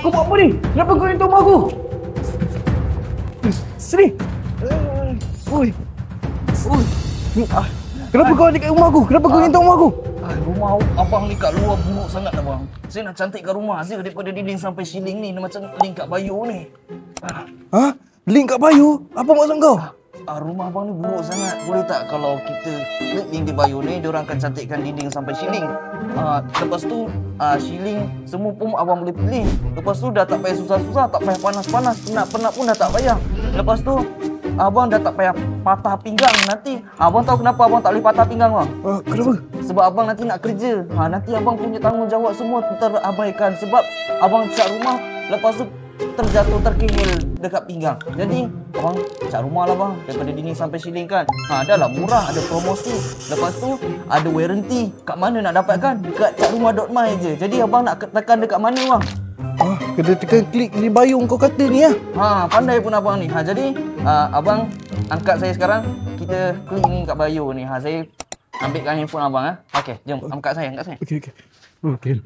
Kau buat apa ni? Kenapa kau hentak rumah aku? Sini. Oi. Oi. Kenapa kau ada kat rumah aku? Kenapa kau hentak rumah aku? Rumah abang ni kat luar buruk sangat abang. Saya nak cantikkan rumah saya daripada dinding sampai ceiling ni macam link kat Bayu ni. Ha? Link kat Bayu? Apa maksud kau? Rumah abang ni buruk sangat. Boleh tak kalau kita klik link di Bayu ni, diorang akan cantikkan dinding sampai ceiling. Lepas tu ceiling semua pun abang boleh pilih. Lepas tu dah tak payah susah-susah, tak payah panas-panas, penat-penat pun dah tak payah. Lepas tu abang dah tak payah patah pinggang. Nanti abang tahu kenapa abang tak boleh patah pinggang bang? Kenapa? Sebab abang nanti nak kerja. Nanti abang punya tanggungjawab semua terabaikan. Sebab abang cat rumah, lepas tu terjatuh terkehil dekat pinggang. Jadi abang cat rumah lah bang, daripada dinding sampai ceiling kan. Dah lah murah, ada promosi. Lepas tu ada warranty. Kat mana nak dapatkan? Dekat catrumah.my je. Jadi abang nak tekan dekat mana bang? Kena tekan klik di Bayu kau kata ni ya. Pandai pun abang ni. Jadi abang angkat saya sekarang. Kita klik ni kat Bayu ni. Saya ambilkan handphone abang. Okey, jom angkat saya. Okey.